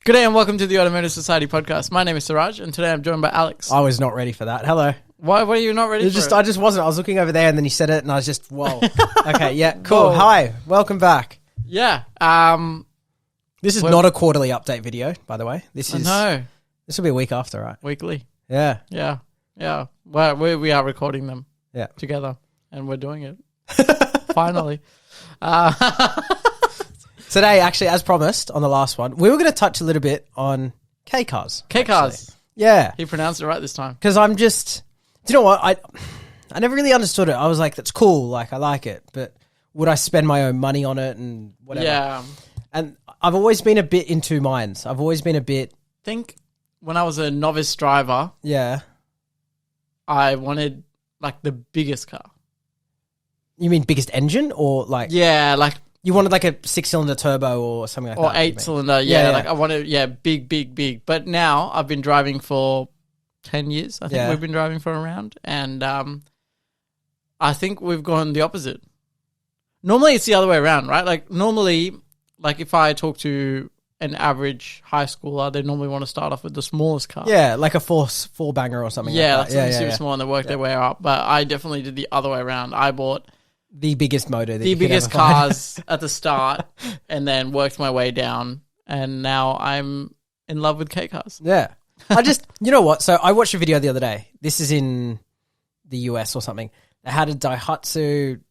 Good day and welcome to the Automotive Society Podcast. My name is Siraj and today I'm joined by Alex. I was not ready for that. Hello. Why are you not ready for it? I just wasn't. I was looking over there and then you said it and I was just, whoa. Okay, yeah, cool. Whoa. Hi, welcome back. Yeah. This is not a quarterly update video, by the way. This will be a week after, right? Weekly. Yeah. Yeah. Well, we are recording them together and we're doing it. Finally. Today, actually, as promised on the last one, we were going to touch a little bit on K-Cars. K-Cars. Yeah. He pronounced it right this time. Because I'm just... Do you know what? I never really understood it. I was like, that's cool. Like, I like it. But would I spend my own money on it and whatever? Yeah. And I've always been a bit in two minds. I've always been a bit... think when I was a novice driver... Yeah. I wanted, like, the biggest car. You mean biggest engine or, like... Yeah, like... You wanted like a 6-cylinder turbo or something like that? Or 8-cylinder, yeah. Like I wanted, big. But now I've been driving for 10 years. I think we've been driving for around. And I think we've gone the opposite. Normally it's the other way around, right? Like normally, like if I talk to an average high schooler, they normally want to start off with the smallest car. Yeah, like a four banger or something like that. Like something super small and they work their way up. But I definitely did the other way around. I bought... the biggest motor. The biggest cars at the start and then worked my way down and now I'm in love with K-Cars. Yeah. You know what? So I watched a video the other day. This is in the US or something. They had a Daihatsu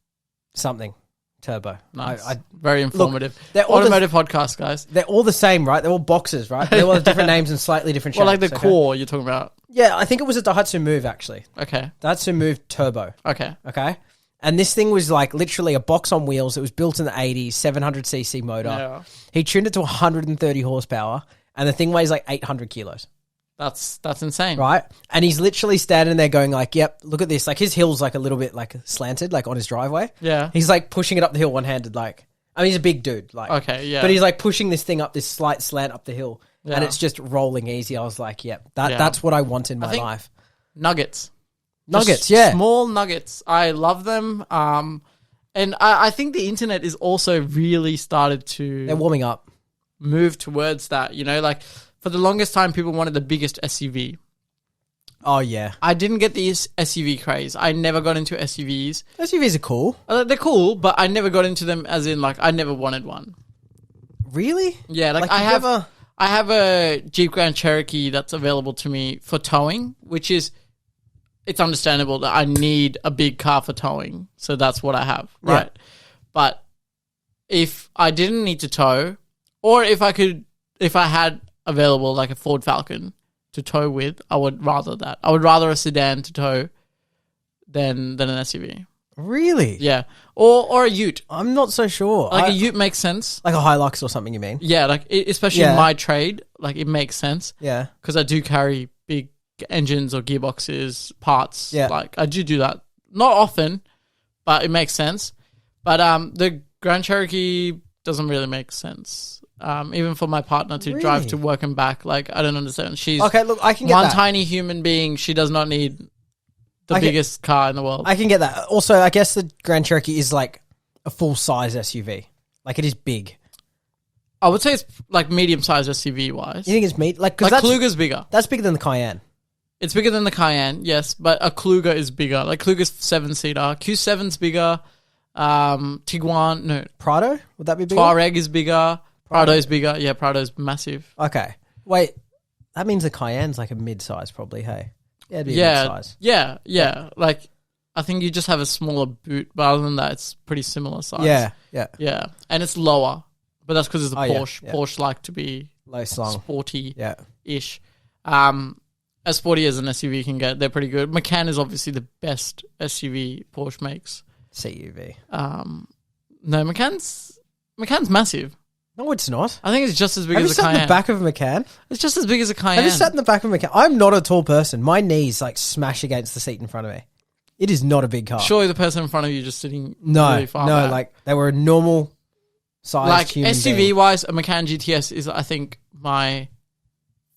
something turbo. Nice. Very informative. Look, they're Automotive podcast, guys. They're all the same, right? They're all boxes, right? They're all different names and slightly different shapes. Well, like the core you're talking about. Yeah, I think it was a Daihatsu Move actually. Okay. Daihatsu Move Turbo. Okay. And this thing was like literally a box on wheels. It was built in the 80s, 700cc motor. Yeah. He tuned it to 130 horsepower, and the thing weighs like 800 kilos. That's insane. Right? And he's literally standing there going like, yep, look at this. Like his hill's like a little bit like slanted, like on his driveway. Yeah. He's like pushing it up the hill one-handed, like, I mean, he's a big dude. Like, okay, yeah. But he's like pushing this thing up this slight slant up the hill, and it's just rolling easy. I was like, yep, that's what I want in my life. Nuggets. Nuggets, small nuggets. I love them. And I think the internet is also really started to... They're warming up. Move towards that, you know? Like, for the longest time, people wanted the biggest SUV. Oh, yeah. I didn't get the SUV craze. I never got into SUVs. SUVs are cool. They're cool, but I never got into them as in, like, I never wanted one. Really? Yeah, like I have a Jeep Grand Cherokee that's available to me for towing, which is... It's understandable that I need a big car for towing, so that's what I have, right? Yeah. But if I didn't need to tow, or if I had available like a Ford Falcon to tow with, I would rather that. I would rather a sedan to tow than an SUV. Really? Yeah. Or a ute. I'm not so sure. Like a ute makes sense. Like a Hilux or something, you mean? Yeah, like especially in my trade, like it makes sense. Yeah. Because I do carry big engines or gearboxes, parts. Yeah. Like I do that. Not often, but it makes sense. But the Grand Cherokee doesn't really make sense. Even for my partner to drive to work and back. Like I don't understand. She's okay, look, I can get one that. Tiny human being. She does not need the biggest car in the world. I can get that. Also, I guess the Grand Cherokee is like a full-size SUV. Like it is big. I would say it's like medium-sized SUV wise. You think it's like Kluger's bigger. That's bigger than the Cayenne. It's bigger than the Cayenne, yes, but a Kluger is bigger. Like Kluger's 7-seater. Q7's bigger. Tiguan, no. Prado? Would that be bigger? Touareg is bigger. Prado's bigger. Yeah, Prado's massive. Okay. Wait, that means the Cayenne's like a mid-size probably, hey? Yeah, it'd be a mid-size. Yeah. Like, I think you just have a smaller boot, but other than that, it's pretty similar size. Yeah. And it's lower, but that's because it's a Porsche. Yeah. Porsche like to be low slung, sporty-ish. As sporty as an SUV can get, they're pretty good. Macan is obviously the best SUV Porsche makes. CUV. No, Macan's massive. No, it's not. I think it's just as big as a Cayenne. Have you sat in the back of a Macan? It's just as big as a Cayenne. Have you sat in the back of a Macan? I'm not a tall person. My knees like smash against the seat in front of me. It is not a big car. Surely the person in front of you just sitting really far back. Like they were a normal sized like human SUV being. wise, a Macan GTS is I think my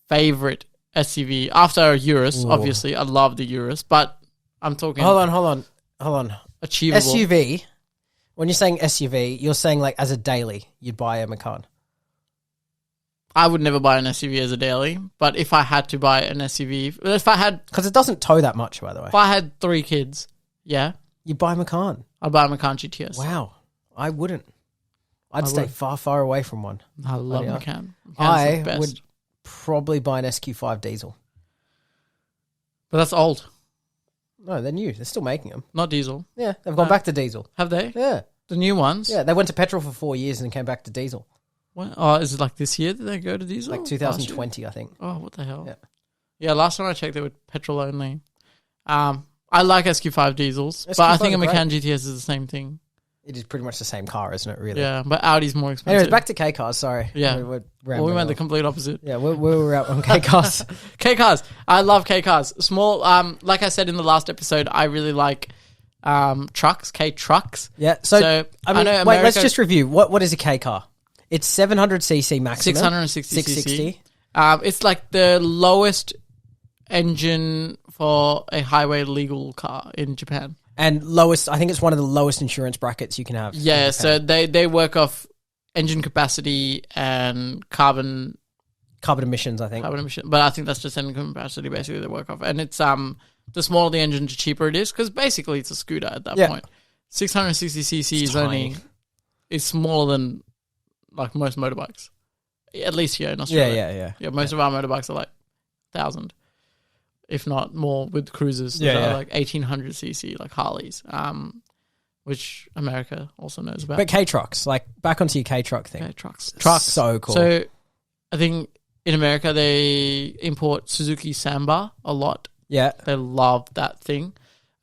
favorite SUV after a Urus. Ooh. Obviously, I love the Urus, but I'm talking. Hold on. Achievable SUV. When you're saying SUV, you're saying like as a daily, you'd buy a Macan. I would never buy an SUV as a daily, but if I had to buy an SUV, because it doesn't tow that much, by the way. If I had 3 kids, yeah, You buy a Macan. I'd buy a Macan GTS. Wow. I wouldn't. I'd stay far, far away from one. I love Macan. I would probably buy an SQ5 diesel. But that's old. No, they're new. They're still making them. Not diesel. Yeah, they've gone back to diesel. Have they? Yeah. The new ones? Yeah, they went to petrol for 4 years and then came back to diesel. What? Oh, is it like this year that they go to diesel? Like 2020, I think. Oh, what the hell? Yeah. Yeah, last time I checked, they were petrol only. I like SQ5 diesels, but SQ5 I think a are Macan GTS is the same thing. It is pretty much the same car, isn't it, really? Yeah, but Audi's more expensive. Anyways, back to K cars, sorry. Yeah. We're we went the complete opposite. Yeah, we were out on K cars. K cars. I love K cars. Small, like I said in the last episode, I really like trucks, K trucks. Yeah, so I mean, know wait, let's just review. What is a K car? It's 700cc maximum. 660cc. 660. It's like the lowest engine for a highway legal car in Japan. And lowest, I think it's one of the lowest insurance brackets you can have. Yeah, so they work off engine capacity and carbon emissions, I think. Carbon emission, but I think that's just engine capacity basically they work off. And it's the smaller the engine, the cheaper it is because basically it's a scooter at that point. 660cc is only smaller than like most motorbikes, at least here in Australia. Yeah. Most of our motorbikes are like 1,000. If not more, with cruisers that are like 1,800cc, like Harleys, which America also knows about. But K-trucks, like back onto your K-truck thing. K-trucks. So cool. So I think in America they import Suzuki Samba a lot. Yeah. They love that thing.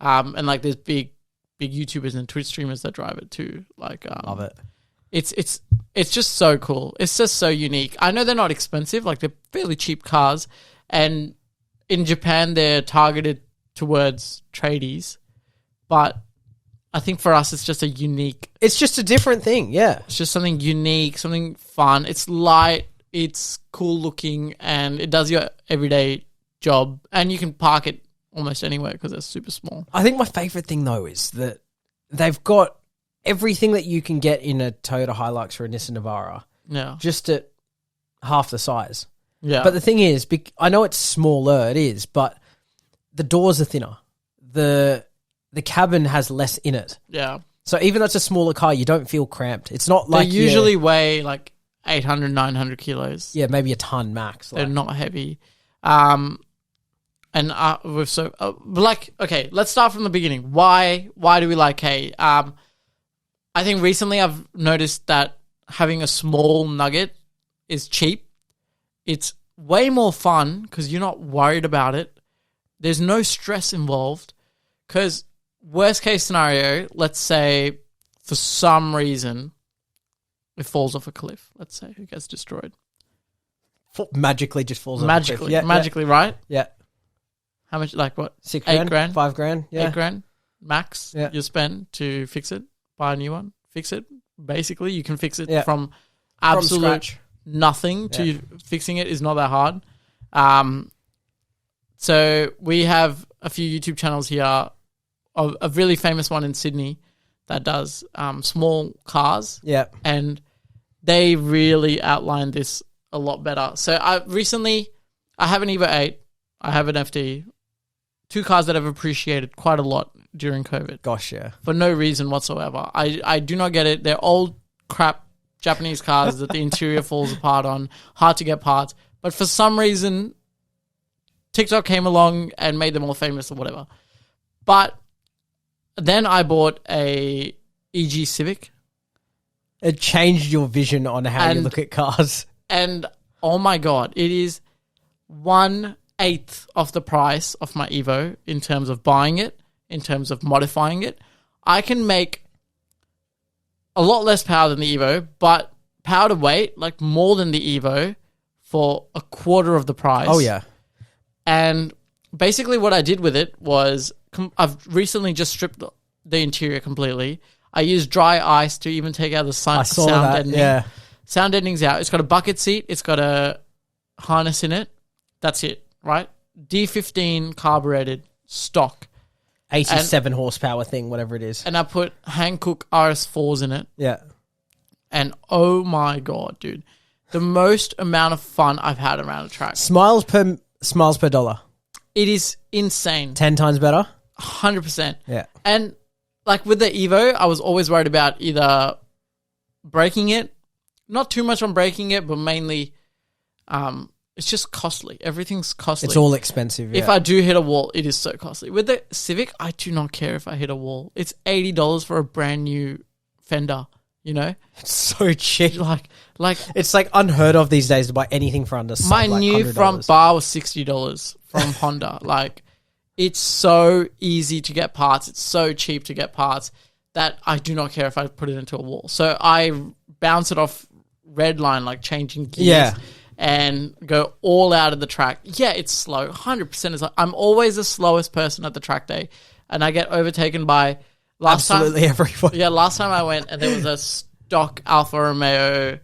And like there's big YouTubers and Twitch streamers that drive it too. Like love it. It's just so cool. It's just so unique. I know they're not expensive, like they're fairly cheap cars, and in Japan, they're targeted towards tradies, but I think for us, it's just a unique... It's just a different thing, yeah. It's just something unique, something fun. It's light, it's cool looking, and it does your everyday job, and you can park it almost anywhere because it's super small. I think my favourite thing, though, is that they've got everything that you can get in a Toyota Hilux or a Nissan Navara, just at half the size. Yeah. But the thing is, I know it's smaller, it is, but the doors are thinner. The cabin has less in it. Yeah. So even though it's a smaller car, you don't feel cramped. It's not like... They usually weigh like 800, 900 kilos. Yeah, maybe a ton max. They're not heavy. And okay, let's start from the beginning. Why do we like K? I think recently I've noticed that having a small nugget is cheap. It's way more fun because you're not worried about it. There's no stress involved because worst case scenario, let's say for some reason it falls off a cliff. Let's say it gets destroyed. Magically just falls off a cliff. Magically, right? Yeah. How much, like what? 6 grand? 8 grand? 5 grand? Yeah. 8 grand max you spend to fix it, buy a new one, fix it. Basically, you can fix it from absolute... From scratch. Nothing to fixing it is not that hard. So we have a few YouTube channels here, a really famous one in Sydney that does small cars. Yeah. And they really outline this a lot better. So I have an Evo 8, I have an FD, 2 cars that have appreciated quite a lot during COVID. Gosh, yeah. For no reason whatsoever. I do not get it. They're old crap Japanese cars that the interior falls apart on, hard to get parts. But for some reason, TikTok came along and made them all famous or whatever. But then I bought a EG Civic. It changed your vision on how you look at cars. And oh my God, it is 1/8 of the price of my Evo in terms of buying it, in terms of modifying it. I can make a lot less power than the Evo, but power to weight, like more than the Evo, for a quarter of the price. Oh, yeah. And basically what I did with it was I've recently just stripped the interior completely. I used dry ice to even take out the sound deadening. Yeah. Sound deadening's out. It's got a bucket seat. It's got a harness in it. That's it, right? D15 carbureted stock. 87 horsepower thing, whatever it is. And I put Hankook RS4s in it. Yeah. And oh my God, dude. the most amount of fun I've had around a track. Smiles per dollar. It is insane. 10 times better. 100%. Yeah. And like with the Evo, I was always worried about either breaking it, not too much on breaking it, but mainly it's just costly. Everything's costly. It's all expensive. If I do hit a wall, it is so costly. With the Civic, I do not care if I hit a wall. It's $80 for a brand new fender, you know? It's so cheap. Like It's like unheard of these days to buy anything for under my like new $100. front bar was $60 from Honda. Like, it's so easy to get parts. It's so cheap to get parts that I do not care if I put it into a wall. So I bounce it off red line, like changing gears, and go all out of the track. Yeah, it's slow. 100% is. I'm always the slowest person at the track day, and I get overtaken by Absolutely everyone. Yeah, last time I went, and there was a stock Alfa Romeo,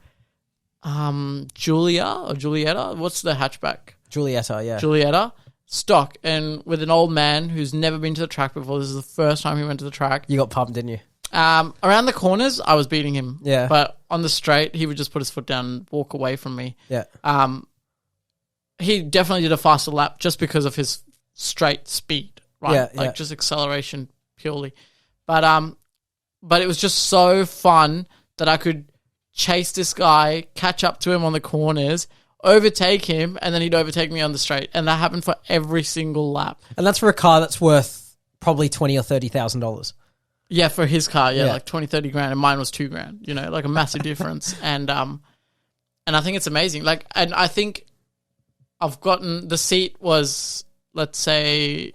Giulietta. What's the hatchback? Giulietta, yeah. Giulietta. Stock, and with an old man who's never been to the track before. This is the first time he went to the track. You got pumped, didn't you? Around the corners, I was beating him. Yeah. But on the straight, he would just put his foot down and walk away from me. Yeah. He definitely did a faster lap just because of his straight speed, right? Yeah, Just acceleration purely. But it was just so fun that I could chase this guy, catch up to him on the corners, overtake him, and then he'd overtake me on the straight. And that happened for every single lap. And that's for a car that's worth probably $20,000 or $30,000. Yeah, for his car, like 20, 30 grand, and mine was $2,000, you know, like a massive difference. And I think it's amazing. Like, and I think I've gotten, the seat was, let's say,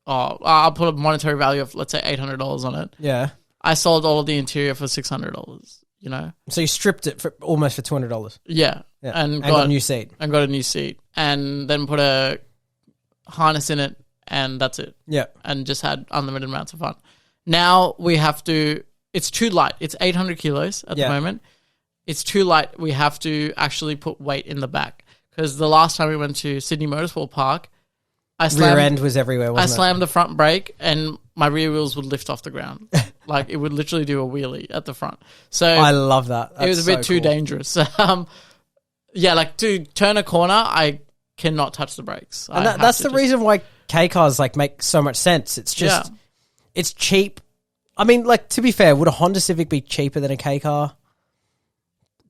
I'll put a monetary value of, let's say, $800 on it. Yeah. I sold all of the interior for $600, you know? So you stripped it for almost for $200. Yeah. Yeah. And got a new seat. And got a new seat. And then put a harness in it, and that's it. Yeah. And just had unlimited amounts of fun. Now we have to, it's too light. It's 800 kilos at the moment. It's too light. We have to actually put weight in the back. Because the last time we went to Sydney Motorsport Park, rear end was everywhere, wasn't it? I slammed the front brake and my rear wheels would lift off the ground. Like, it would literally do a wheelie at the front. So I love that. It was a bit too dangerous. Yeah, like to turn a corner, I cannot touch the brakes. And that's the reason why K cars like make so much sense. It's just, it's cheap. I mean, like, to be fair, would a Honda Civic be cheaper than a K car?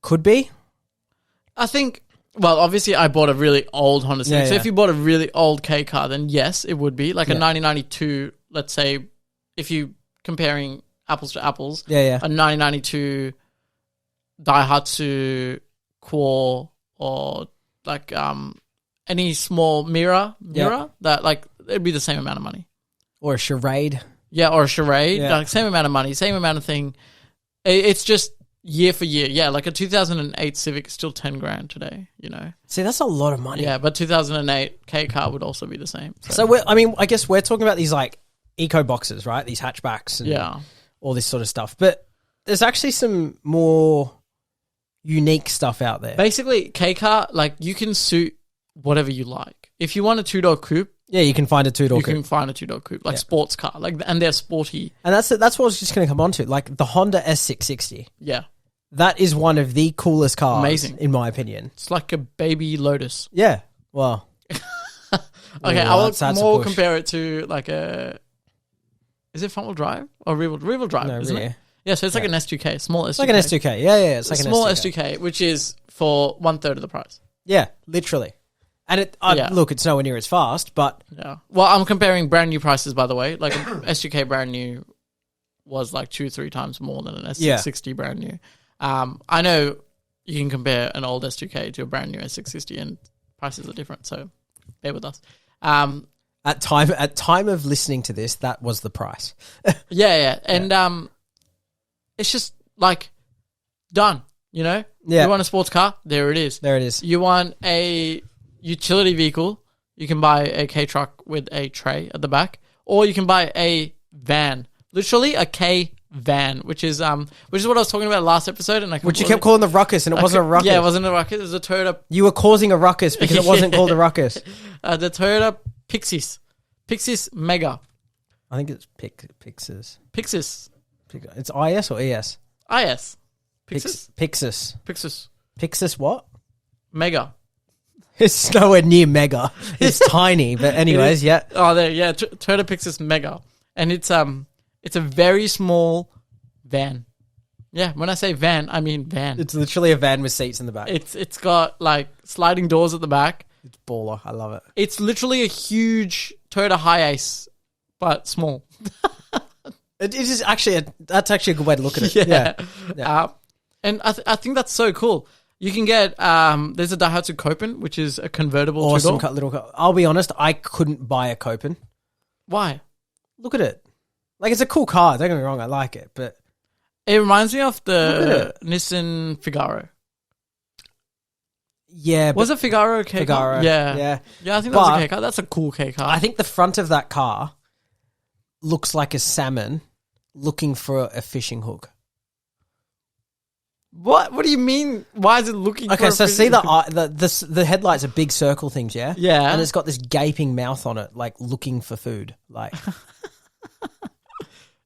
Could be. I think, well, obviously I bought a really old Honda Civic. So yeah. if you bought a really old K car, then yes, it would be. Like a 1992, let's say, if you comparing apples to apples, a 1992 Daihatsu Quor, or like any small mirror that, like, it'd be the same amount of money. Or a Charade. Yeah, or a Charade. Yeah. Like, same amount of money, same amount of thing. It's just year for year. Yeah, like a 2008 Civic is still 10 grand today, you know. See, that's a lot of money. Yeah, but 2008 K car would also be the same. So I guess we're talking about these like eco boxes, right? These hatchbacks and all this sort of stuff. But there's actually some more unique stuff out there. Basically, K car, like, you can suit whatever you like. If you want a two-door coupe, you can find a two-door coupe. You can find a two-door coupe, like sports car, like, and they're sporty. And that's what I was just going to come on to, like the Honda S660. Yeah. That is one of the coolest cars, amazing, in my opinion. It's like a baby Lotus. Yeah. Well. Okay, I will more compare it to like a. Is it front-wheel drive or rear-wheel drive? No, isn't it? Yeah, so it's like an S2K, small S2K. It's like an S2K. Yeah. It's like a small S2K, which is for 1/3 of the price. Yeah, literally. And look, it's nowhere near as fast, but yeah. Well, I'm comparing brand new prices, by the way. Like an S2K brand new was like 2-3 times more than an S660 brand new. I know you can compare an old S2K to a brand new S660, and prices are different. So bear with us. At time of listening to this, that was the price. And it's just like done. You know, you want a sports car? There it is. There it is. You want a utility vehicle? You can buy a K truck with a tray at the back, or you can buy a van, literally a K van, which is what I was talking about last episode, and which you kept calling the ruckus, and it wasn't a ruckus. Yeah, it wasn't a ruckus. It was a Toyota. You were causing a ruckus because it wasn't called a ruckus. The Toyota Pixis Mega. I think it's Pixis. Pixis. It's IS or ES? IS. Pixis. Pixis what? Mega. It's nowhere near mega. It's tiny, but anyways, yeah. Oh, there, yeah. Toyota Pixis Mega, and it's a very small van. Yeah, when I say van, I mean van. It's literally a van with seats in the back. It's got like sliding doors at the back. It's baller. I love it. It's literally a huge Toyota Hiace, but small. It is actually that's actually a good way to look at it. Yeah. And I think that's so cool. You can get there's a Daihatsu Copen, which is a convertible Awesome two-door. little car. I'll be honest, I couldn't buy a Copen. Why? Look at it. Like, it's a cool car. Don't get me wrong, I like it, but It reminds me of the Nissan Figaro. yeah, Was it Figaro a K car? Figaro. Yeah, I think that's a K car. That's a cool K car. I think the front of that car looks like a salmon looking for a fishing hook. What do you mean? Why is it looking? Okay, for so a see fishing- the headlights are big circle things, yeah? Yeah. And it's got this gaping mouth on it, like looking for food. Like,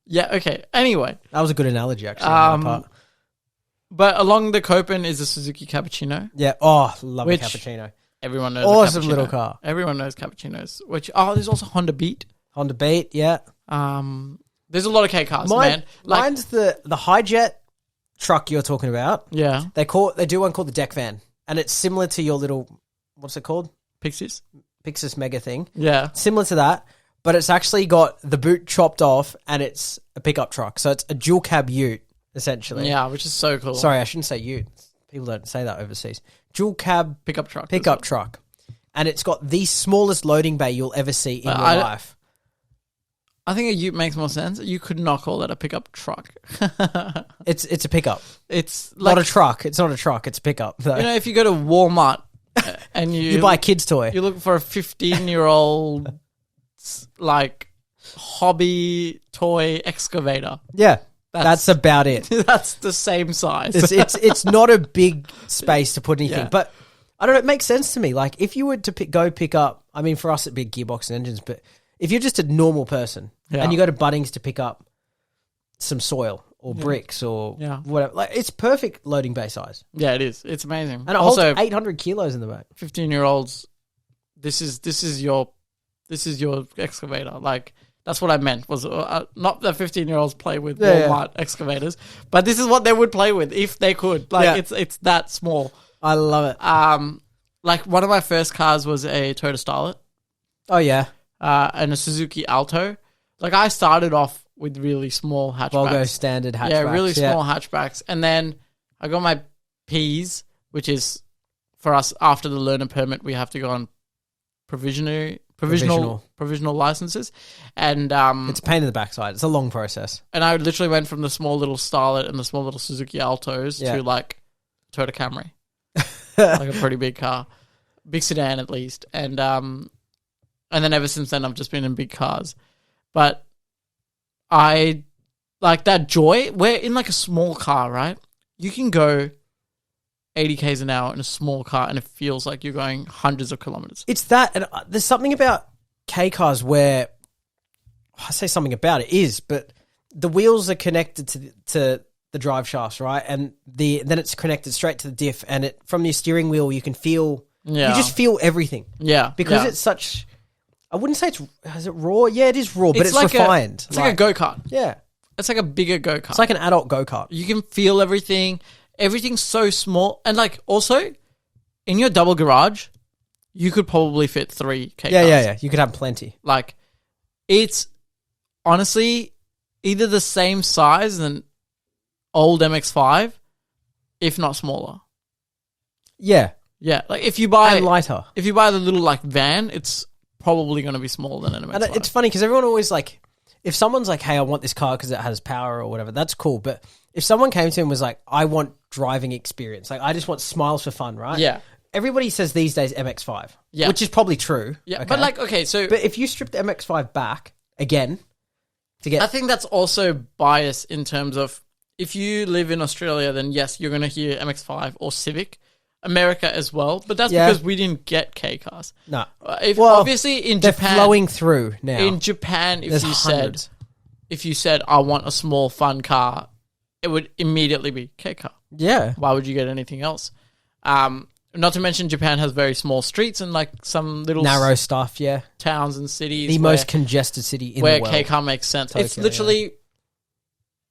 Yeah. Okay. Anyway, that was a good analogy, actually. On my part. but along the Copen is a Suzuki Cappuccino. Yeah. Oh, love Which- a cappuccino. Everyone knows. Awesome a little cappuccino. car. Everyone knows cappuccinos. Which there's also Honda Beat. Honda Beat, yeah. There's a lot of K cars, man. Like, Mine's the Hijet truck you're talking about. yeah, They do one called the deck van, and it's similar to your little, what's it called? Pixies. Pixis Mega thing. Yeah. Similar to that, but it's actually got the boot chopped off, and it's a pickup truck. So it's a dual cab ute, essentially. Yeah, which is so cool. Sorry, I shouldn't say ute. People don't say that overseas. Dual cab Pickup truck. pickup truck. And it's got the smallest loading bay you'll ever see in your I- life. I think a Ute makes more sense. You could not call that a pickup truck. It's a pickup. It's like, Not a truck. It's not a truck. It's a pickup. Though. you know, if you go to Walmart and You buy a kid's toy. you look for a 15-year-old like hobby toy excavator. Yeah. That's about it. That's the same size. It's not a big space to put anything. Yeah. But I don't know, it makes sense to me. Like, if you were to pick up, I mean, for us it'd be gearbox and engines, but if you're just a normal person and you go to Bunnings to pick up some soil or bricks or whatever, like, it's perfect loading bay size. Yeah, it is. It's amazing. And it also holds 800 kilos in the back. 15-year-olds. This is your excavator. Like, that's what I meant. Was not that 15-year-olds play with Walmart excavators, but this is what they would play with if they could. Like, it's that small. I love it. Like, one of my first cars was a Toyota Starlet. Oh, yeah. And a Suzuki Alto. Like, I started off with really small hatchbacks. Volvo standard hatchbacks. Yeah, really small hatchbacks. And then I got my Ps, which is, for us, after the learner permit, we have to go on provisional licenses. And it's a pain in the backside. It's a long process. And I literally went from the small little Starlet and the small little Suzuki Altos to, like, Toyota Camry. Like a pretty big car. Big sedan, at least. And then ever since then, I've just been in big cars. But I like that joy where in like a small car, right? You can go 80 k's an hour in a small car and it feels like you're going hundreds of kilometers. It's that, and there's something about K cars where I say something about it is, but the wheels are connected to the drive shafts, right? And then it's connected straight to the diff, and it from your steering wheel you can feel. Yeah. You just feel everything. Yeah, because it's such. I wouldn't say is it raw? Yeah, it is raw, but it's like refined. It's like a go-kart. Yeah. It's like a bigger go-kart. It's like an adult go-kart. You can feel everything. Everything's so small. And like also, in your double garage, you could probably fit 3 K cars. Yeah. You could have plenty. Like, it's honestly either the same size as an old MX-5, if not smaller. Yeah. Yeah. Like, if you buy... And lighter. If you buy the little, like, van, it's probably going to be smaller than an MX-5. And it's funny because everyone always, like... If someone's like, hey, I want this car because it has power or whatever, that's cool. But if someone came to him and was like, I want driving experience, like, I just want smiles for fun, right? Yeah. Everybody says these days MX-5. Yeah. Which is probably true. Yeah. Okay? But, like, okay, so... But if you stripped the MX-5 back, again, to get... I think that's also bias in terms of... If you live in Australia, then yes, you're going to hear MX-5 or Civic. America as well, but that's because we didn't get K cars. No. Obviously in they're Japan... flowing through now. In Japan, There's hundreds. if you said, I want a small, fun car, it would immediately be K car. Yeah. Why would you get anything else? Not to mention Japan has very small streets and like some little narrow stuff. Yeah, towns and cities. the most congested city in where the world. K-car makes sense. Tokyo, it's literally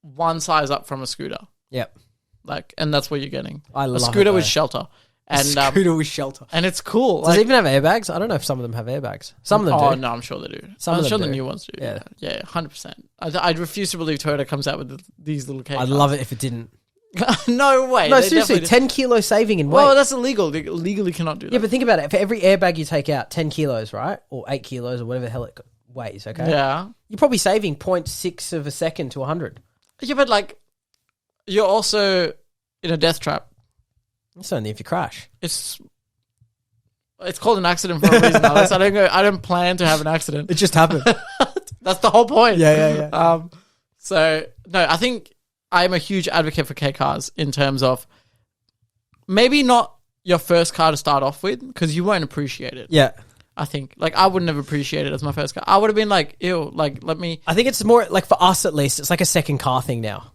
one size up from a scooter. Yep, Like, and that's what you're getting. I love a scooter it, with though. shelter. And Scooter with shelter. and it's cool. Does it even have airbags? I don't know if some of them have airbags. Some of them do. Oh no, I'm sure they do. Some I'm of them sure do. the new ones do. Yeah. Yeah, 100%. I refuse to believe Toyota comes out with these little K I'd love it if it didn't. No way. No, They seriously, definitely do. 10 kilo saving in weight. Well, that's illegal. They legally cannot do that. Yeah, but think about it. For every airbag you take out, 10 kilos, right? Or 8 kilos or whatever the hell it weighs, okay? Yeah. You're probably saving 0.6 of a second to 100. Yeah, but like, you're also in a death trap. It's only if you crash. It's called an accident for a reason, Alex. I don't plan to have an accident. It just happened. That's the whole point. Yeah. So no, I think I'm a huge advocate for K cars in terms of maybe not your first car to start off with because you won't appreciate it. Yeah. I think like I wouldn't have appreciated it as my first car. I would have been like, ew, like let me. I think it's more like for us at least, it's like a second car thing now.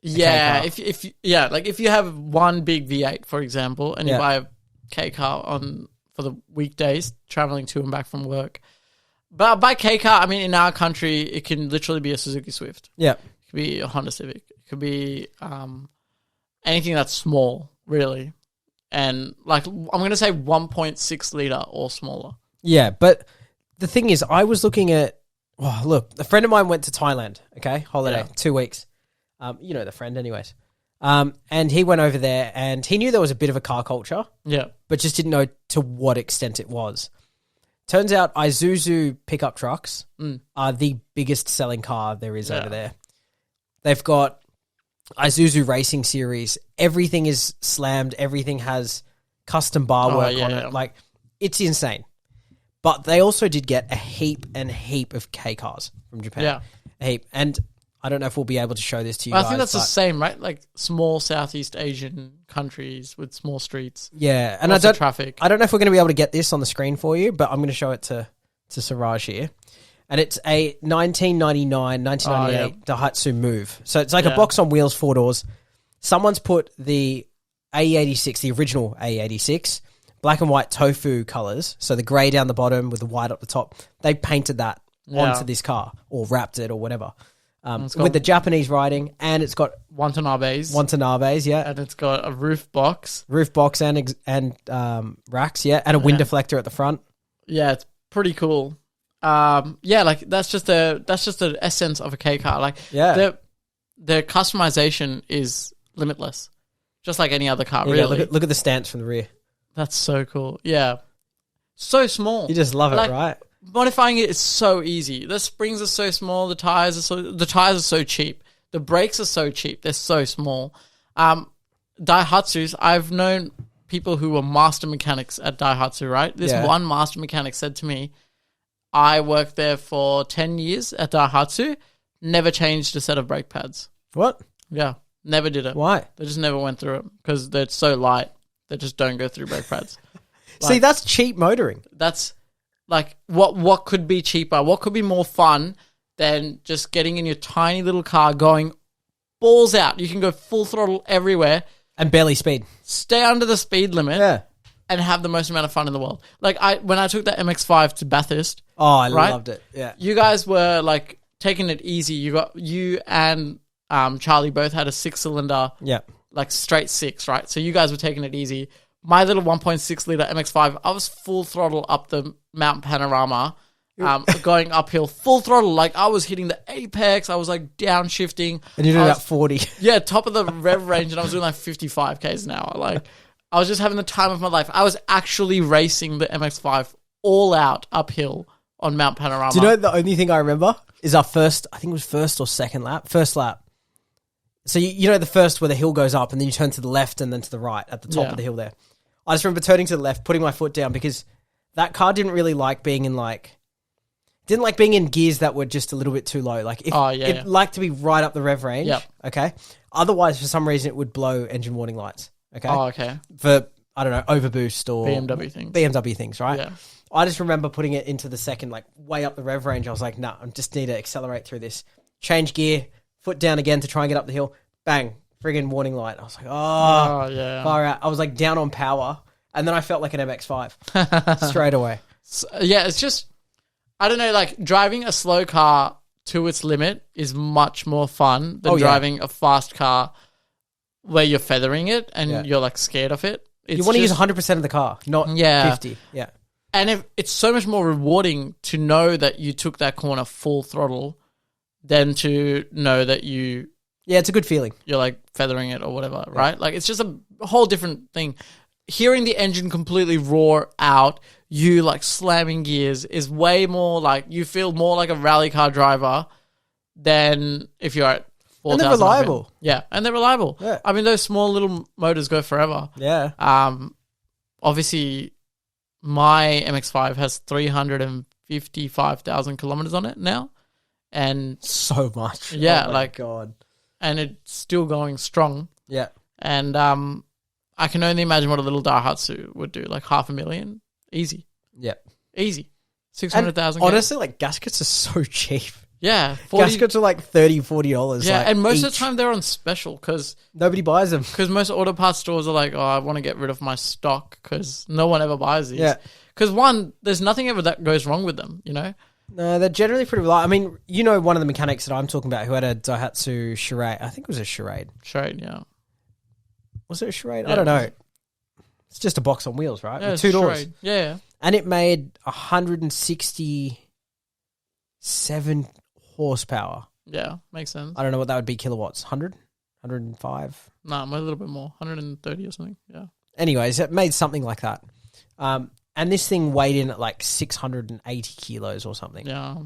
Yeah, K-car. if you have one big V8 for example, and you Yeah. buy a K car for the weekdays traveling to and back from work. But by K car, I mean in our country, it can literally be a Suzuki Swift. Yeah. It could be a Honda Civic. It could be anything that's small, really. And like I'm gonna say 1.6 liter or smaller. Yeah, but the thing is, I was looking at. Oh, look, a friend of mine went to Thailand. Okay, holiday, Yeah. 2 weeks. You know the friend, anyways. And he went over there, and he knew there was a bit of a car culture, Yeah. but just didn't know to what extent it was. Turns out, Isuzu pickup trucks are the biggest selling car there is over there. They've got Isuzu Racing Series. Everything is slammed. Everything has custom bar work on it. Like, it's insane. But they also did get a heap of K cars from Japan. Yeah. A heap. And I don't know if we'll be able to show this to you I guys. think that's the but- same, right? Like small Southeast Asian countries with small streets. Yeah. And Lots of traffic. I don't know if we're going to be able to get this on the screen for you, but I'm going to show it to Siraj here. And it's a 1998 Daihatsu Move. So it's like a box on wheels, 4 doors. Someone's put the A86, the original A86, black and white tofu colors. So the grey down the bottom with the white up the top. They painted that onto this car or wrapped it or whatever. With the Japanese writing, and it's got Watanabes, yeah. And it's got a roof box. Roof box and racks, yeah. And a wind deflector at the front. Yeah, it's pretty cool. Like that's just the essence of a K car. Like the customization is limitless, just like any other car. Yeah, really, look at the stance from the rear. that's so cool. Yeah, so small. You just love it, Like, right? Modifying it is so easy. The springs are so small. The tires are so cheap. The brakes are so cheap. They're so small. Daihatsus. I've known people who were master mechanics at Daihatsu. Right. This one master mechanic said to me, I worked there for 10 years at Daihatsu, never changed a set of brake pads. What? Yeah, never did it. Why? They just never went through it because they're so light. They just don't go through brake pads. See, that's cheap motoring. That's like what could be cheaper? What could be more fun than just getting in your tiny little car going balls out? You can go full throttle everywhere. And barely speed. Stay under the speed limit. Yeah. And have the most amount of fun in the world. Like when I took that MX-5 to Bathurst. Oh, I right? loved it. Yeah. You guys were like taking it easy. You and Charlie both had a 6-cylinder, like straight 6, right? So you guys were taking it easy. My little 1.6 liter MX-5, I was full throttle up the Mount Panorama, going uphill, full throttle. Like I was hitting the apex. I was like downshifting. And you're doing about 40. Yeah, top of the rev range, and I was doing like 55 k's an hour. Like I was just having the time of my life. I was actually racing the MX-5 all out uphill on Mount Panorama. Do you know the only thing I remember is our first, I think it was first or second lap? First lap. So you know the first where the hill goes up and then you turn to the left and then to the right at the top of the hill there. I just remember turning to the left, putting my foot down because that car didn't really like being in gears that were just a little bit too low. Like it liked to be right up the rev range. Yep. Okay. Otherwise, for some reason, it would blow engine warning lights. Okay. Oh, okay. For, I don't know, overboost or BMW things, right? Yeah. I just remember putting it into the second, like way up the rev range. I was like, nah, I just need to accelerate through this. Change gear, foot down again to try and get up the hill. Bang. friggin' warning light. I was like, Oh, yeah. far out. I was like down on power, and then I felt like an MX-5 straight away. So, yeah, it's just, I don't know, like driving a slow car to its limit is much more fun than driving a fast car where you're feathering it and you're like scared of it. You want to use 100% of the car, not 50. Yeah. And it's so much more rewarding to know that you took that corner full throttle than to know that Yeah, it's a good feeling. you're like feathering it or whatever, right? Like it's just a whole different thing. Hearing the engine completely roar out, you like slamming gears is way more like, you feel more like a rally car driver than if you're at 4,000. And they're reliable. RPM. Yeah, and they're reliable. Yeah. I mean, those small little motors go forever. Yeah. Obviously, my MX-5 has 355,000 kilometers on it now. And So much. yeah, Oh my like, God. and it's still going strong. Yeah. And I can only imagine what a little Daihatsu would do, like 500,000, easy, Yeah. easy, And 600,000. honestly, like gaskets are so cheap. yeah, 40, Gaskets are like $30-$40. yeah, like, and most of the each. time they're on special because Nobody buys them. most auto parts stores are like, oh, I want to get rid of my stock because no one ever buys these. Yeah. Because one, there's nothing ever that goes wrong with them, you know. No, they're generally pretty reliable. I mean, you know, one of the mechanics that I'm talking about who had a Daihatsu Charade. I think it was a Charade. Straight, yeah. Was it a Charade? Yeah. I don't know. It's just a box on wheels, right? Yeah, With it's two doors. straight. Yeah, And it made 167 horsepower. yeah, makes sense. I don't know what that would be kilowatts. 100? 105? Nah, a little bit more, 130 or something. Yeah. Anyways, it made something like that. And this thing weighed in at like 680 kilos or something. Yeah.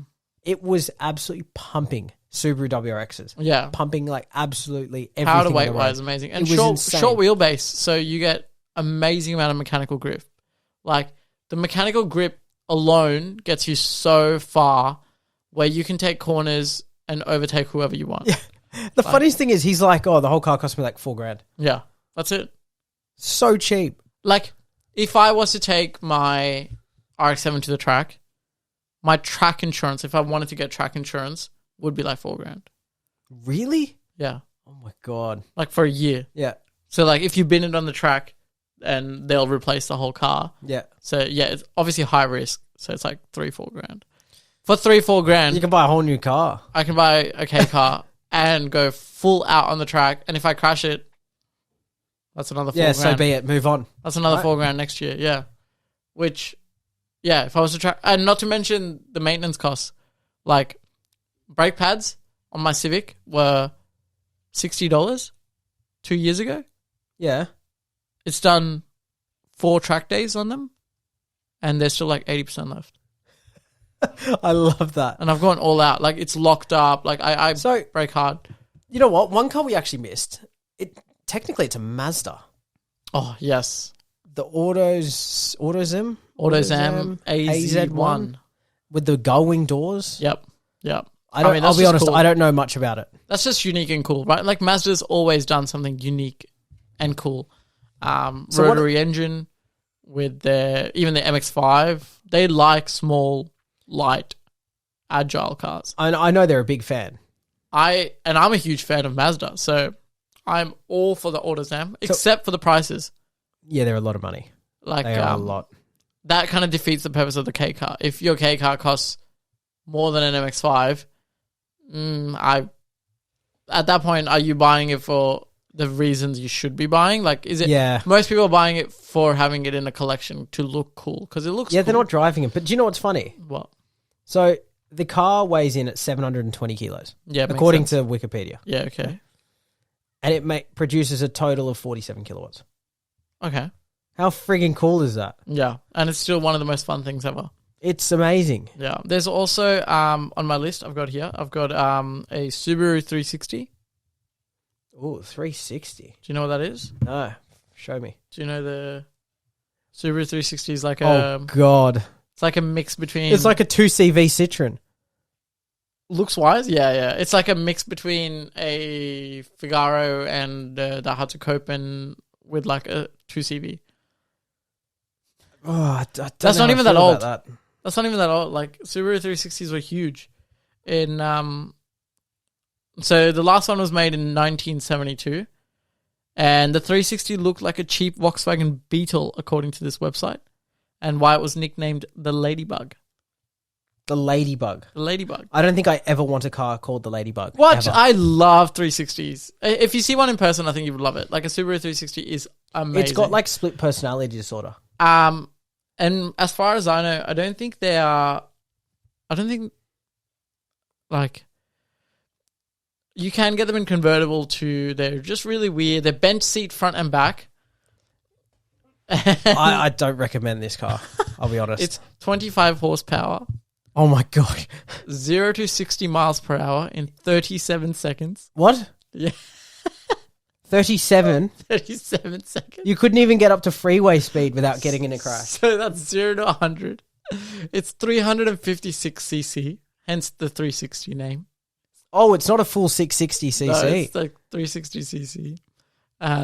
It was absolutely pumping Subaru WRXs. Yeah. Pumping like absolutely everything. Power to on weight the road. wise, amazing. And It was short insane. wheelbase, so you get amazing amount of mechanical grip. Like the mechanical grip alone gets you so far where you can take corners and overtake whoever you want. Yeah. The funniest thing is he's like, oh, the whole car cost me like $4,000. Yeah, that's it. So cheap. Like if I was to take my RX-7 to the track, my track insurance, if I wanted to get track insurance, would be like $4,000. Really? Yeah, Oh my God. like for a year. Yeah. So like if you bin it on the track, and they'll replace the whole car. Yeah. So yeah, it's obviously high risk. So it's like $3,000-$4,000. For $3,000-$4,000, You can buy a whole new car. I can buy a K car and go full out on the track. And if I crash it, that's another $4,000. Yeah, so be it. Move on. That's another Right. $4,000 next year. Yeah, which, yeah, if I was to try, and not to mention the maintenance costs, like brake pads on my Civic were $60 2 years ago. Yeah. It's done 4 track days on them, and there's still like 80% left. I love that. And I've gone all out. Like it's locked up. Like I So, brake hard. you know what? One car we actually missed. Technically, it's a Mazda. Oh yes, The AutoZam AZ1. with the gull-wing doors. Yep. I'll be that's honest, just cool. I don't know much about it. That's just unique and cool, right? Like Mazda's always done something unique and cool. Rotary engine with even the MX-5. They like small, light, agile cars. I know they're a big fan. I'm a huge fan of Mazda, so I'm all for the AutoZam, except for the prices. Yeah, they're a lot of money. Like They are a lot. That kind of defeats the purpose of the K car. If your K car costs more than an MX-5, at that point, are you buying it for the reasons you should be buying? Like, is it? Yeah. Most people are buying it for having it in a collection to look cool because it looks. Yeah, cool. they're not driving it. But do you know what's funny? What? So the car weighs in at 720 kilos, Yeah, makes according sense. to Wikipedia. Yeah. Okay. And it produces a total of 47 kilowatts. Okay. How friggin' cool is that? Yeah, and it's still one of the most fun things ever. It's amazing. Yeah. There's also on my list I've got a Subaru 360. Oh, 360. Do you know what that is? No, show me. Do you know the Subaru 360 is like Oh, God. it's like a mix between. It's like a 2CV Citroen. looks wise. Yeah. It's like a mix between a Figaro and the Daihatsu Copen with like a 2CV. Oh, I don't That's know not how I even that feel old. about that. That's not even that old. Like Subaru 360s were huge. So the last one was made in 1972, And the 360 looked like a cheap Volkswagen Beetle, according to this website, and why it was nicknamed the Ladybug. The Ladybug. The Ladybug. I don't think I ever want a car called the Ladybug. What? Ever. I love 360s. If you see one in person, I think you would love it. Like a Subaru 360 is amazing. It's got like split personality disorder. And as far as I know, I don't think like you can get them in convertible too. They're just really weird. They're bench seat front and back. I don't recommend this car. I'll be honest. It's 25 horsepower. Oh my God. 0 to 60 miles per hour in 37 seconds. What? Yeah. 37? 37 seconds. You couldn't even get up to freeway speed without getting in a crash. So that's 0 to 100. It's 356cc, hence the 360 name. Oh, it's not a full 660cc. No, it's like 360cc.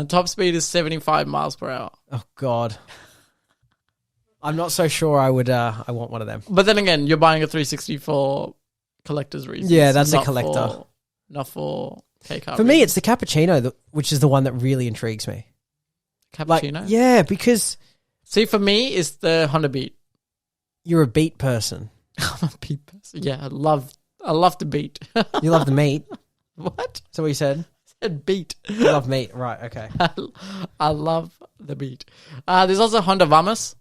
Top speed is 75 miles per hour. Oh God. I'm not so sure I want one of them. But then again, you're buying a 360 for collector's reasons. Yeah, that's a collector. Not for K-car. For me, it's the Cappuccino, which is the one that really intrigues me. Cappuccino? Yeah, because... See, for me, it's the Honda Beat. You're a beat person. I'm a beat person. Yeah, I love the beat. You love the meat. What? Is that what you said? I said beat. You love meat. Right, okay. I love the beat. There's also Honda Vamos.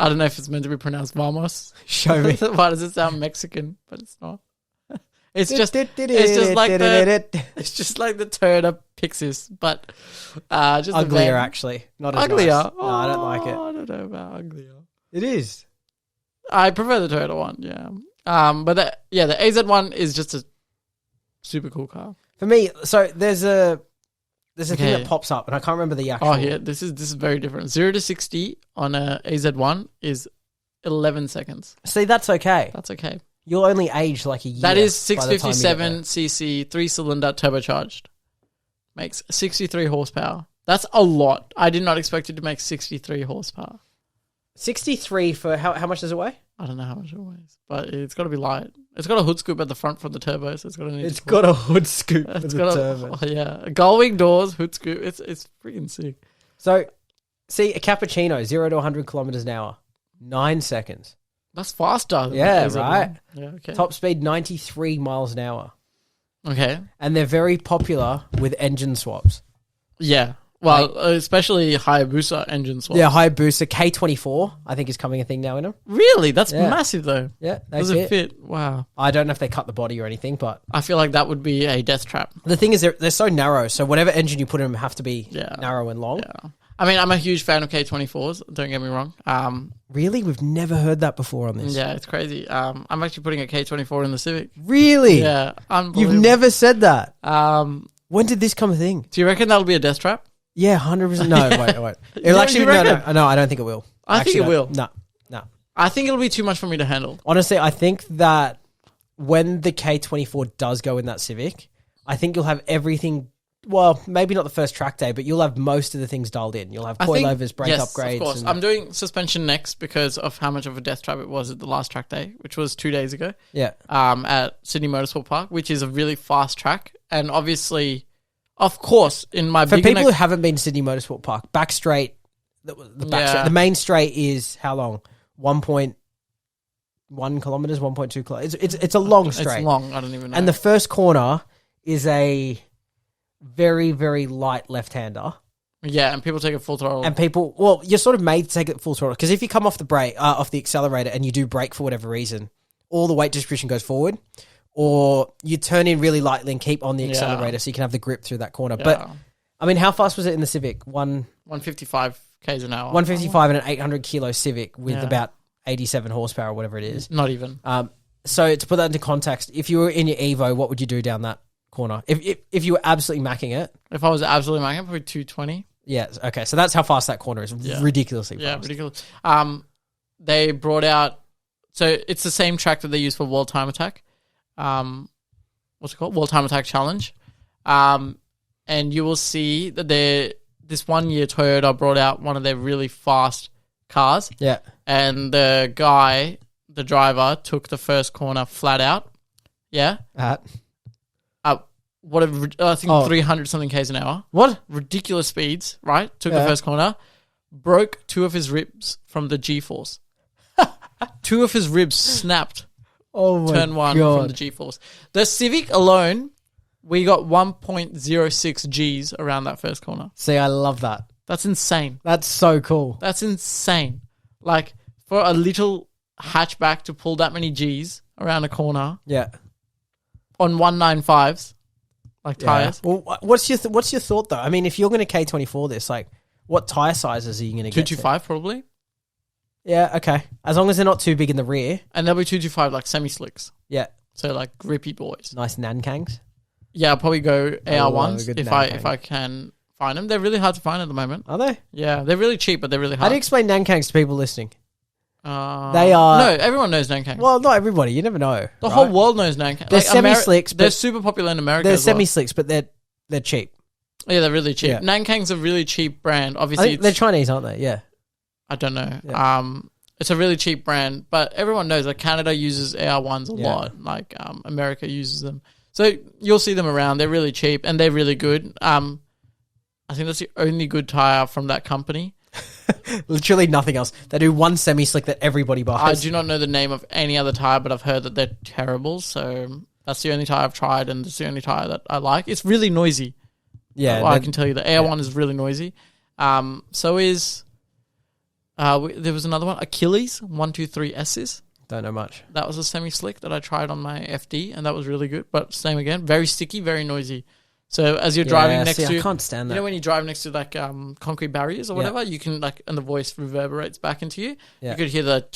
I don't know if it's meant to be pronounced Vamos. Show me. Why does it sound Mexican? But it's not. It's just like the Toyota Pixis, but just uglier actually. Not as uglier. Nice. No, I don't like it. I don't know about uglier. It is. I prefer the Toyota one. Yeah. But the AZ one is just a super cool car. For me, so there's a thing that pops up, and I can't remember the actual. Oh, yeah, this is very different. 0 to 60 on a AZ1 is 11 seconds. See, that's okay. That's okay. You'll only age like a year. That is 657cc, 3-cylinder turbocharged. Makes 63 horsepower. That's a lot. I did not expect it to make 63 horsepower. 63 for how much does it weigh? I don't know how much it weighs, but it's got to be light. It's got a hood scoop at the front for the turbo, so it's got a hood scoop for the turbo. Gullwing doors, hood scoop. It's freaking sick. So, see, a Cappuccino, 0 to 100 kilometers an hour, 9 seconds. That's faster. Yeah, right. Yeah, okay. Top speed 93 miles an hour. Okay. And they're very popular with engine swaps. Yeah. Well, especially Hayabusa engine swaps. Yeah, Hayabusa K24, I think, is coming a thing now in them. Really? That's massive, though. Yeah, does it fit? Wow. I don't know if they cut the body or anything, but I feel like that would be a death trap. The thing is, they're so narrow, so whatever engine you put in them have to be narrow and long. Yeah. I mean, I'm a huge fan of K24s. Don't get me wrong. Really? We've never heard that before on this. Yeah, it's crazy. I'm actually putting a K24 in the Civic. Really? Yeah. Unbelievable. You've never said that. When did this come a thing? Do you reckon that'll be a death trap? Yeah, 100%. No, wait. It'll actually no, I don't think it will. I think it will. No. I think it'll be too much for me to handle. Honestly, I think that when the K24 does go in that Civic, I think you'll have everything. Well, maybe not the first track day, but you'll have most of the things dialed in. You'll have coilovers, brake upgrades. Of course. I'm doing suspension next because of how much of a death trap it was at the last track day, which was 2 days ago. Yeah. At Sydney Motorsport Park, which is a really fast track. And obviously, of course, in my for people who haven't been to Sydney Motorsport Park, back straight, the main straight is how long? 1.1 kilometers, 1.2 kilometers. It's a long straight. It's long. I don't even know. And the first corner is a very, very light left-hander. Yeah, and people take it full throttle. And people, well, you're sort of made to take it full throttle because if you come off the brake, off the accelerator, and you do brake for whatever reason, all the weight distribution goes forward, or you turn in really lightly and keep on the accelerator so you can have the grip through that corner. Yeah. But I mean, how fast was it in the Civic? 155 k's an hour. 155 in an 800 kilo Civic with about 87 horsepower, or whatever it is. Not even. So to put that into context, if you were in your Evo, what would you do down that corner? If you were absolutely macking it. If I was absolutely macking it, probably 220. Yeah, okay. So that's how fast that corner is. Yeah. Ridiculously fast. Yeah, ridiculous. They brought out... So it's the same track that they use for World Time Attack. What's it called? World Time Attack Challenge. And you will see that this 1 year Toyota brought out one of their really fast cars. Yeah. And the driver, took the first corner flat out. Yeah. I think 300 something k's an hour. What? Ridiculous speeds, right? Took Yeah. the first corner, broke 2 of his ribs from the G-force. 2 of his ribs snapped. Oh my Turn 1 God. from the G-force. The Civic alone, we got 1.06 Gs around that first corner. See, I love that. That's insane. That's so cool. That's insane. Like, for a little hatchback to pull that many Gs around a corner Yeah. on 195s, like tires. Well, what's your thought though? I mean, if you're going to K24 this, like, what tire sizes are you going to get? 225 probably. Yeah, okay. As long as they're not too big in the rear. And there'll be 225 like semi-slicks. Yeah. So like grippy boys. Nice Nankangs. Yeah, I'll probably go AR love a ones good if Nankang. I can find them. They're really hard to find at the moment. Are they? Yeah, they're really cheap, but they're really How hard. do you explain Nankangs to people listening? They They are- No, everyone knows Nankang. Well, not everybody. You never know. The right? whole world knows Nankang. They're semi-slicks, They're but- super popular in America They're as well. semi-slicks, but they're cheap. Yeah, they're really cheap. Yeah. Nankang's a really cheap brand. I Obviously, think they're Chinese, aren't they? Yeah. I don't know. Yeah. It's a really cheap brand, but everyone knows that Canada uses AR1s a Yeah. lot. Like America uses them, so you'll see them around. They're really cheap and they're really good. I think that's the only good tire from that company. Literally nothing else. They do one semi-slick that everybody I buys. do not know the name of any other tire, but I've heard that they're terrible. So that's the only tire I've tried, and it's the only tire that I like. It's really noisy. Yeah. I can tell you the AR1 is really noisy. So is there was another one, Achilles 123S's. Don't know much. That was a semi-slick that I tried on my FD, and that was really good. But same again, very sticky, very noisy. So as you're driving next to, I can't stand that. you know, when you drive next to like concrete barriers or whatever, you can like, and the voice reverberates back into you. Yeah. You could hear the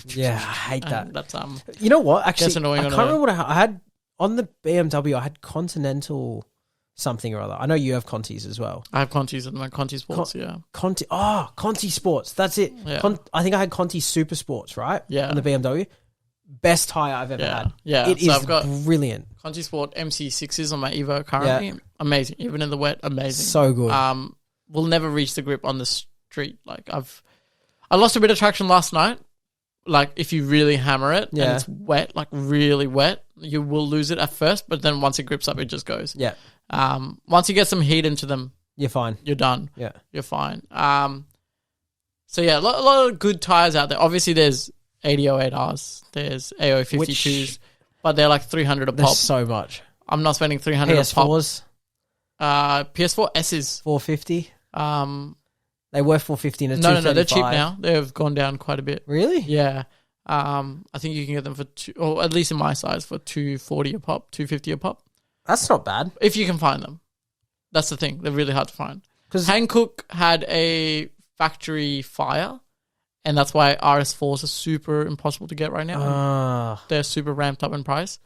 Yeah, I hate that. and that's You know what? Actually, Gets annoying I on can't a- remember what I had on the BMW. I had Continental something or other. I know you have Contis as well. I have Contis and my Conti Sports. Conti Sports. That's it. Yeah. I think I had Conti Super Sports, right? Yeah. On the BMW. Best tire I've ever had. Yeah. It So is I've got brilliant. Conti Sport MC6s on my Evo currently. Yeah. Amazing, even in the wet, amazing. So good. Will never reach the grip on the street. Like I lost a bit of traction last night. Like if you really hammer it and Yeah. it's wet, like really wet, you will lose it at first. But then once it grips up, it just goes. Yeah. Once you get some heat into them, You're fine. you're done. Yeah. You're fine. So yeah, a lot of good tires out there. Obviously, there's 8008Rs, there's AO52s, but they're like 300 a There's pop. so much. I'm not spending 300 a pop. PS4s, PS4 S's. 450. Um, They were 450 and a no, they're cheap 235. now. They've gone down quite a bit. Really? Yeah. I think you can get them for or at least in my size, for 240 a pop, 250 a pop, That's not bad. if you can find them. That's the thing; they're really hard to find. 'Cause- Hankook had a factory fire, and that's why RS4s are super impossible to get right now. They're super ramped up in price.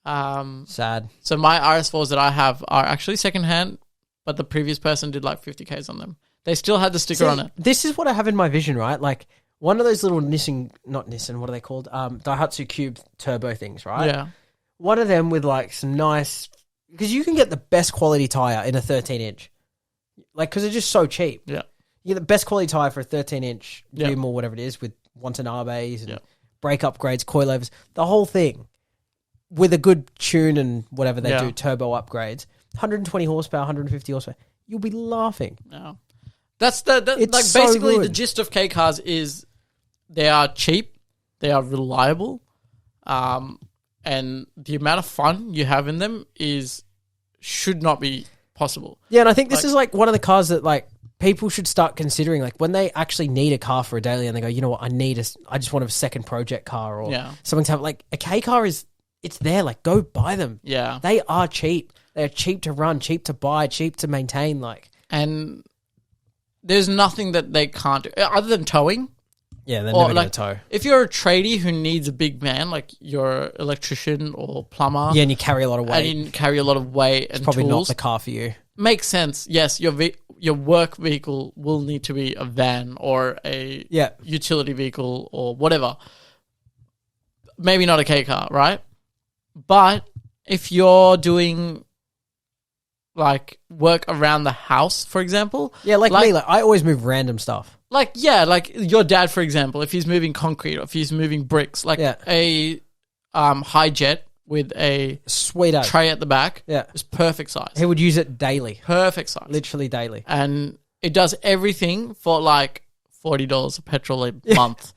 Sad. So my RS4s that I have are actually secondhand, but the previous person did like 50Ks on them. They still had the sticker on it. This is what I have in my vision, right? Like one of those little not Nissan, what are they called? Daihatsu Cube turbo things, right? Yeah. One of them with like some nice, because you can get the best quality tire in a 13-inch, like because they're just so cheap. Yeah. You get the best quality tire for a 13-inch Yeah. rim or whatever it is with Watanabes and Yeah. brake upgrades, coilovers, the whole thing with a good tune and whatever they Yeah. do, turbo upgrades, 120 horsepower, 150 horsepower. You'll be laughing. Yeah. That's the It's like so basically good. the gist of K cars is they are cheap, they are reliable, and the amount of fun you have in them should not be possible. Yeah, and I think this is like one of the cars that like people should start considering, like when they actually need a car for a daily and they go, you know what, I just want a second project car or Yeah. something to have. Like a K car it's there. Like go buy them. Yeah. They are cheap. They're cheap to run, cheap to buy, cheap to maintain. Like And there's nothing that they can't do other than towing. yeah, they're Or never like, gonna tow. if you're a tradie who needs a big man, like you're an electrician or plumber, Yeah, and you carry a lot of weight. and you carry a lot of weight and Probably tools, not the car for you. makes sense. Yes, your work vehicle will need to be a van or a Yeah. utility vehicle or whatever. Maybe not a K car, right? But if you're doing like work around the house, for example, Yeah, like me. Like I always move random stuff. like your dad, for example, if he's moving concrete or if he's moving bricks, like Yeah. a high jet with a Sweet as. tray at the back. Yeah. It's perfect size. He would use it daily. Perfect size. Literally daily. And it does everything for like $40 of petrol a month,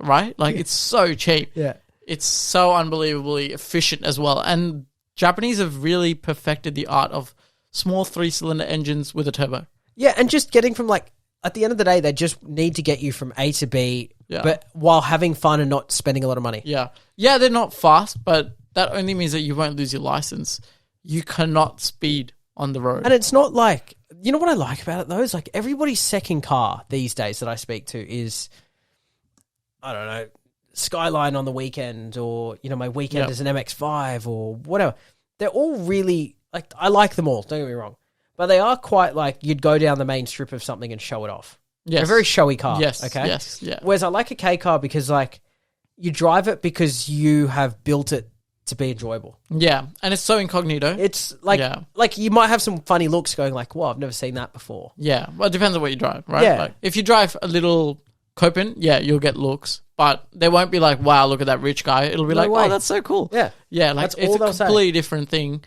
right? Like it's so cheap. Yeah. It's so unbelievably efficient as well. And Japanese have really perfected the art of small 3-cylinder engines with a turbo. Yeah, and just getting from like, at the end of the day, they just need to get you from A to B, but while having fun and not spending a lot of money. Yeah. Yeah, they're not fast, but that only means that you won't lose your license. You cannot speed on the road. And it's not like, you know what I like about it though? Is like everybody's second car these days that I speak to is, I don't know, Skyline on the weekend, or, you know, my weekend is an MX-5 or whatever. They're all really, like, I like them all, don't get me wrong. But they are quite like, you'd go down the main strip of something and show it off. Yes. They're a very showy car. Yes. Okay. Yes. Yeah. Whereas I like a K car because, like, you drive it because you have built it to be enjoyable. Yeah. And it's so incognito. It's like, like you might have some funny looks going like, "Wow, I've never seen that before." Yeah. Well, it depends on what you drive, right? Yeah. Like, if you drive a little Copen, you'll get looks. But they won't be like, "Wow, look at that rich guy." It'll be No like, way. "Oh, that's so cool." Yeah. Yeah. Like, That's it's all a they'll say. completely different thing.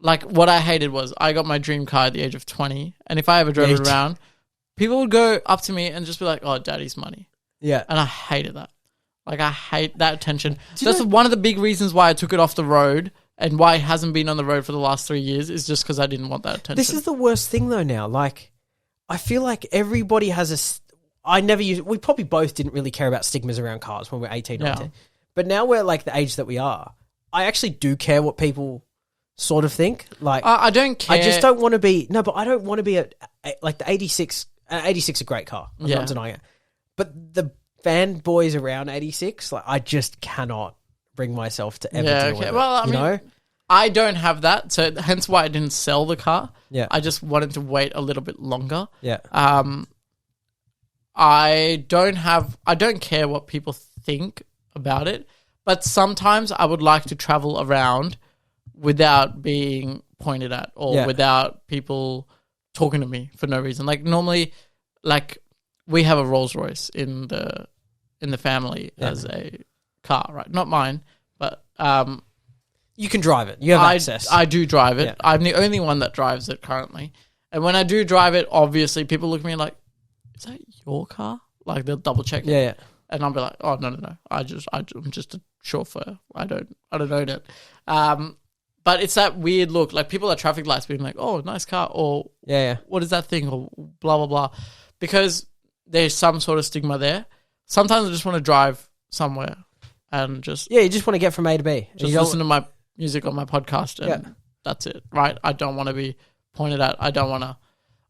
Like, what I hated was I got my dream car at the age of 20. And if I ever drove it around, people would go up to me and just be like, "Oh, daddy's money." Yeah. And I hated that. Like, I hate that attention. That's one of the big reasons why I took it off the road, and why it hasn't been on the road for the last 3 years, is just because I didn't want that attention. This is the worst thing though now. Like, I feel like everybody has we probably both didn't really care about stigmas around cars when we were 18, 19. But now we're like the age that we are. I actually do care what people sort of think. Like, I don't care. I just don't want to be, no, but I don't want to be like the 86, 86 is a great car. I'm not denying it. But the fanboys around 86, like, I just cannot bring myself to ever deal with it. Well, I mean, know? I don't have that, so hence why I didn't sell the car. Yeah. I just wanted to wait a little bit longer. Yeah. I don't care what people think about it, but sometimes I would like to travel around without being pointed at or without people talking to me for no reason. Like, normally, like, we have a Rolls Royce in the family as a car, right? Not mine, but you can drive it. You have access. I do drive it. Yeah. I'm the only one that drives it currently. And when I do drive it, obviously people look at me like, "Is that your car?" Like, they'll double check it. Yeah. And I'll be like, "Oh, no. I'm just a chauffeur. I don't own it." But it's that weird look, like people at traffic lights being like, "Oh, nice car," or "What is that thing?" or blah blah blah, because there's some sort of stigma there. Sometimes I just want to drive somewhere and just you just want to get from A to B. Just listen to my music on my podcast, and that's it, right? I don't want to be pointed at. I don't want to.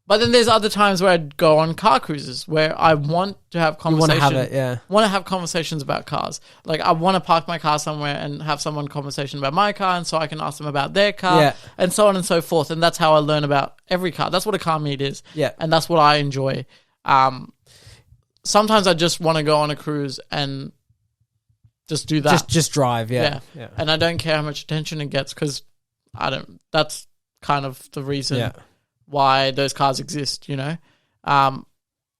But then there's other times where I'd go on car cruises where I want to have conversation. You want to have it, want to have conversations about cars. Like, I want to park my car somewhere and have someone conversation about my car, and so I can ask them about their car, and so on and so forth. And that's how I learn about every car. That's what a car meet is. Yeah. And that's what I enjoy. Sometimes I just want to go on a cruise and just do that. Just drive, yeah. And I don't care how much attention it gets, because that's kind of the reason why those cars exist, you know,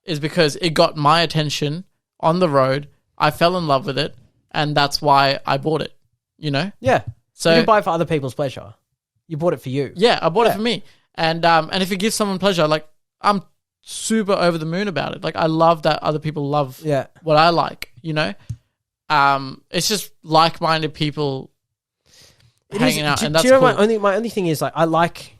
is because it got my attention on the road. I fell in love with it, and that's why I bought it, you know? Yeah. So you didn't buy it for other people's pleasure. You bought it for you. Yeah, I bought it for me. And if it gives someone pleasure, like, I'm super over the moon about it. Like, I love that other people love what I like, you know? It's just like-minded people hanging out, and that's do you know cool. my only thing is, like, I like...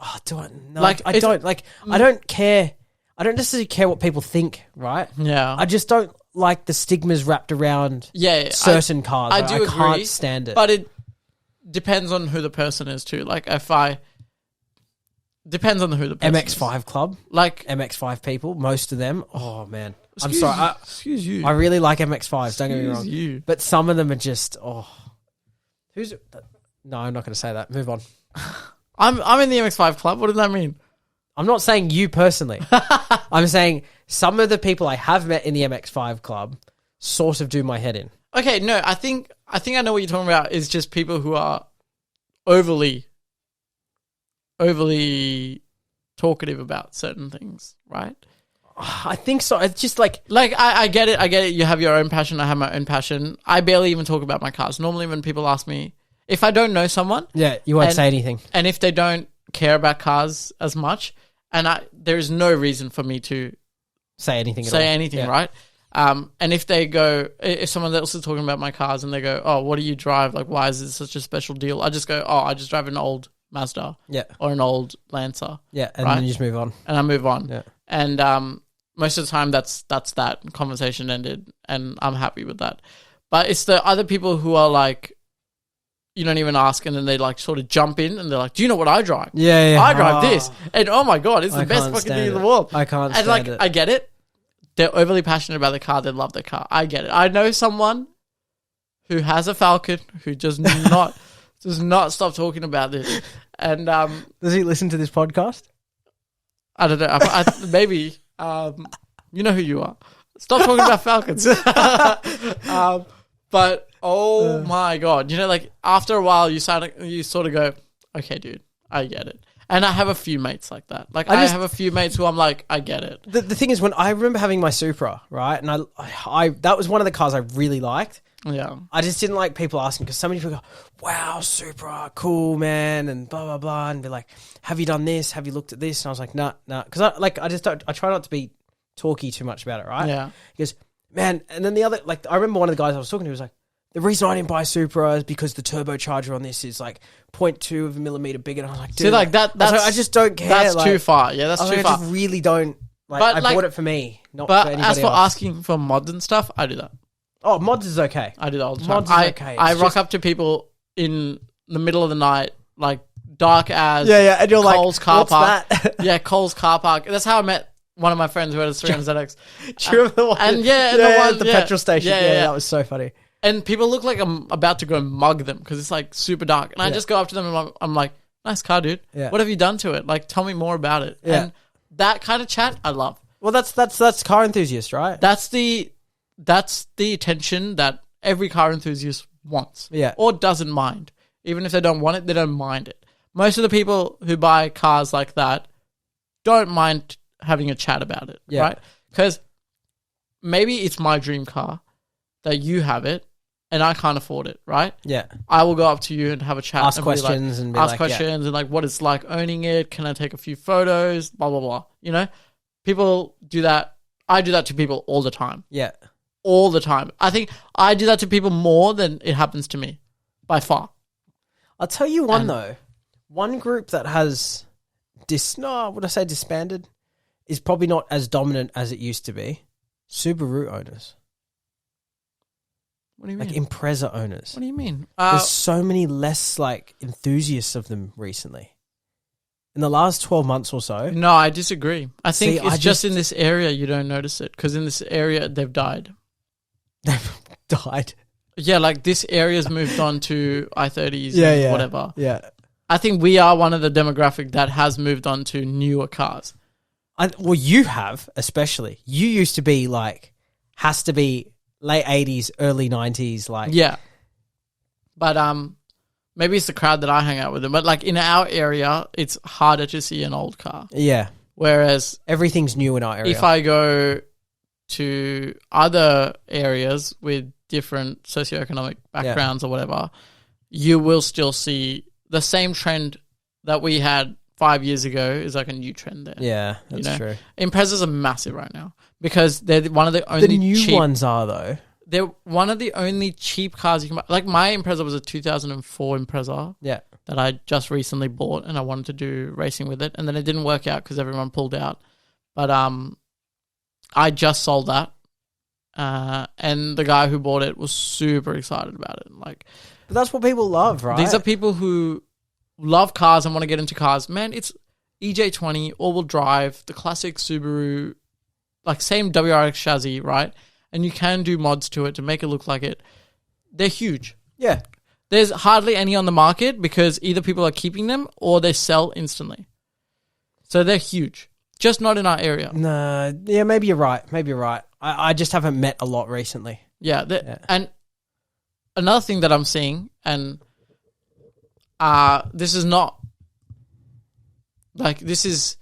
Oh, do I? No, Like, I don't. Like, I don't care. I don't necessarily care what people think, right? Yeah. I just don't like the stigmas wrapped around certain cars. I do agree, can't stand it. But it depends on who the person is too. Like, depends on who the person MX-5 is. club, like MX-5 people, most of them. Oh man, I'm sorry. Excuse you. I really like MX-5s. Don't get me wrong. You. But some of them are just who's? No, I'm not going to say that. Move on. I'm in the MX-5 club. What does that mean? I'm not saying you personally. I'm saying some of the people I have met in the MX-5 club sort of do my head in. Okay, no, I think I know what you're talking about. Is just people who are overly talkative about certain things, right? I think so. It's just like I get it. You have your own passion. I have my own passion. I barely even talk about my cars. Normally when people ask me, if I don't know someone. Yeah, you won't say anything. And if they don't care about cars as much, there is no reason for me to say anything, right? And if someone else is talking about my cars and they go, oh, what do you drive? Like, why is this such a special deal? I just go, oh, I just drive an old Mazda. Yeah. Or an old Lancer. Yeah. And right? then you just move on. And I move on. Yeah. And most of the time that's that conversation ended and I'm happy with that. But it's the other people who are like, you don't even ask, and then they like sort of jump in and they're like, do you know what I drive? Yeah. I drive this. And oh my God, it's the best fucking thing in the world. I can't stand it. And I get it. They're overly passionate about the car. They love their car. I get it. I know someone who has a Falcon who does not stop talking about this. And does he listen to this podcast? I don't know. Maybe. You know who you are. Stop talking about Falcons. But oh my God, like after a while you sort of go, okay, dude, I get it. And I have a few mates like that. Like I have a few mates who I'm like, I get it. The thing is, when I remember having my Supra, right, and I that was one of the cars I really liked. Yeah. I just didn't like people asking, because so many people go, wow, Supra, cool, man, and blah, blah, blah, and be like, have you done this? Have you looked at this? And I was like, nah. Because I try not to be talky too much about it, right? Yeah. He goes, man, and then the other, like, I remember one of the guys I was talking to was like, the reason I didn't buy a Supra is because the turbocharger on this is like 0.2 of a millimeter bigger. And I was like, dude. See, like I just don't care. That's like, too far. Yeah, that's too far. I just really don't. Like, I bought it for me, not for anybody else. As for asking for mods and stuff, I do that. Oh, mods is okay. I do that all the time. Mods is okay. I rock up to people in the middle of the night, like dark as and you're Cole's like, car what's park. that? Yeah, Cole's car park. That's how I met one of my friends who had a 300ZX. Do you remember the one? And the petrol station. Yeah, that was so funny. And people look like I'm about to go mug them because it's like super dark. And I just go up to them and I'm like, nice car, dude. Yeah. What have you done to it? Like, tell me more about it. Yeah. And that kind of chat, I love. Well, that's car enthusiast, right? That's the attention that every car enthusiast wants. Yeah. Or doesn't mind. Even if they don't want it, they don't mind it. Most of the people who buy cars like that don't mind having a chat about it, right? Because maybe it's my dream car that you have it and I can't afford it, right? Yeah. I will go up to you and have a chat. Ask questions and like what it's like owning it. Can I take a few photos? Blah, blah, blah. People do that. I do that to people all the time. Yeah. All the time. I think I do that to people more than it happens to me, by far. I'll tell you though. One group that has disbanded is probably not as dominant as it used to be. Subaru owners. What do you mean? Like Impreza owners. What do you mean? There's so many less like enthusiasts of them recently. In the last 12 months or so. No, I disagree. I think it's just in this area you don't notice it, because in this area they've died. They've died? Yeah, like this area's moved on to i30s and whatever. Yeah. I think we are one of the demographic that has moved on to newer cars. Well, you have, especially. You used to be like, has to be late 80s, early 90s. Like. Yeah. But maybe it's the crowd that I hang out with them. But like in our area, it's harder to see an old car. Yeah. Whereas everything's new in our area. If I go to other areas with different socioeconomic backgrounds or whatever, you will still see the same trend that we had 5 years ago is like a new trend there. Yeah, that's true. Imprezas are massive right now because they're one of the only The new ones are though. They're one of the only cheap cars you can buy. Like my Impreza was a 2004 Impreza. Yeah. That I just recently bought and I wanted to do racing with it, and then it didn't work out because everyone pulled out. But I just sold that, and the guy who bought it was super excited about it. Like, but that's what people love, right? These are people who love cars and want to get into cars. Man, it's EJ20, all-wheel drive, the classic Subaru, like same WRX chassis, right? And you can do mods to it to make it look like it. They're huge. Yeah. There's hardly any on the market because either people are keeping them or they sell instantly. So they're huge. Just not in our area. No, yeah, maybe you're right. I just haven't met a lot recently. Yeah. And another thing that I'm seeing, and this is not, like, this is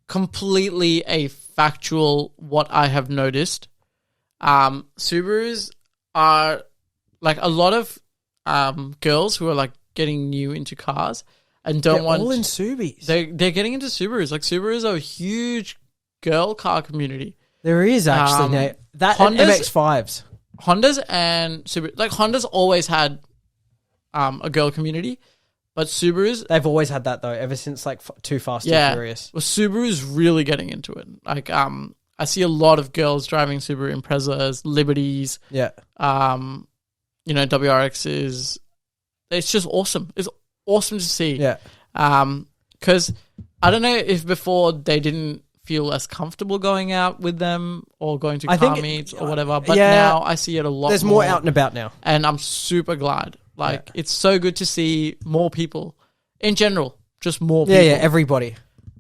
completely a factual what I have noticed. Subarus are like a lot of girls who are like getting new into cars and don't want all in Subis. They're getting into Subarus. Like Subarus are a huge girl car community. There is actually now that Hondas- and MX-5s. Hondas and Subaru, like Honda's always had a girl community, but Subarus, They've always had that though, ever since like Too Fast and yeah, Furious. well, Subaru's really getting into it. Like I see a lot of girls driving Subaru Imprezas, Liberties, Yeah. WRXs. It's just awesome. It's awesome to see. Yeah. Because I don't know if before they didn't feel less comfortable going out with them or going to car meets or whatever, but now I see it a lot. There's more out and about now. And I'm super glad. Like, it's so good to see more people in general, just more people. Yeah, everybody.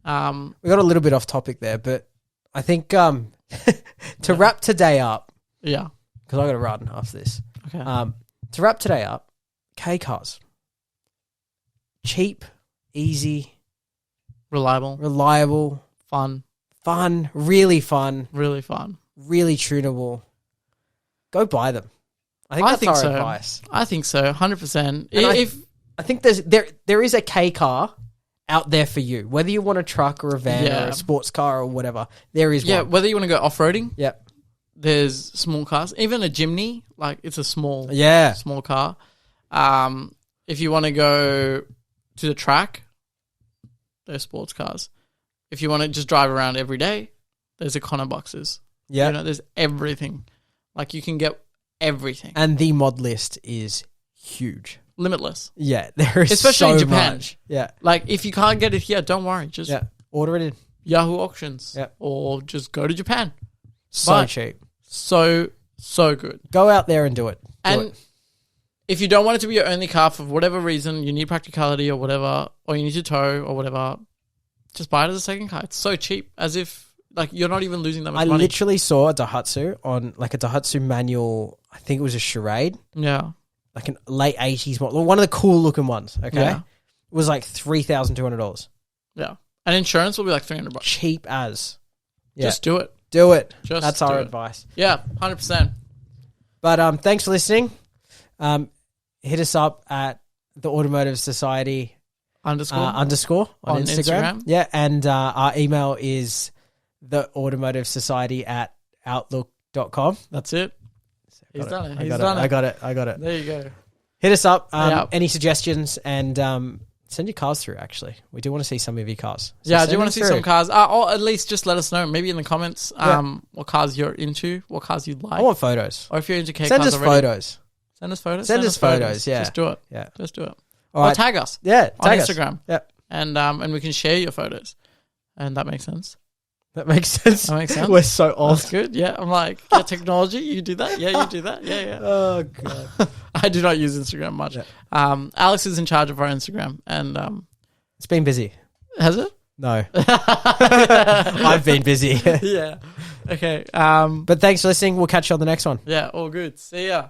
We got a little bit off topic there, but I think to wrap today up, yeah, because I got to run after this. okay, To wrap today up, K cars, cheap, easy, reliable, fun, really fun, really fun, really tunable. Go buy them. I think that's our advice. I think so, 100%. I think there is a K car out there for you, whether you want a truck or a van or a sports car or whatever. There is one. whether you want to go off roading, Yep. there's small cars, even a Jimny, like it's a small car. If you want to go to the track, there's sports cars. If you want to just drive around every day, there's Econo boxes. Yeah. There's everything. Like you can get everything. And the mod list is huge. Limitless. Yeah, there is especially so in Japan. much. Yeah. Like if you can't get it here, don't worry. Just order it in. Yahoo auctions. Yeah. Or just go to Japan. So cheap. So good. Go out there and do it. If you don't want it to be your only car for whatever reason, you need practicality or whatever, or you need to tow or whatever, just buy it as a second car. It's so cheap, as if like you're not even losing that much money. I literally saw a Daihatsu on like a Daihatsu manual. I think it was a Charade. Yeah. Like an late 80s model. One of the cool looking ones. Okay. Yeah. It was like $3,200. Yeah. And insurance will be like $300. Cheap as. Yeah. Just do it. Do it. Just That's our advice. Yeah, 100%. But thanks for listening. Hit us up at the Automotive Society Underscore on Instagram. Yeah, and our email is theautomotivesociety@outlook.com. That's it. He's done it. I got it. There you go. Hit us up. Any suggestions and send your cars through, actually. We do want to see some of your cars. So I do want to see some cars. Or at least just let us know, maybe in the comments, what cars you're into, what cars you'd like. I want photos. Or if you're into K Send cars us already. photos. Send us photos. Send us photos, yeah. Just do it. Yeah. Just do it. All or right. tag us. Yeah, on tag Instagram. Us. Yep. And we can share your photos. And that makes sense. That makes sense. That makes sense. We're so old. That's good. Yeah. I'm like, technology, you do that? Yeah, you do that? Yeah. Oh, God. I do not use Instagram much. Yeah. Alex is in charge of our Instagram. And it's been busy. has it? No. I've been busy. Yeah. Okay. But thanks for listening. We'll catch you on the next one. Yeah, all good. See ya.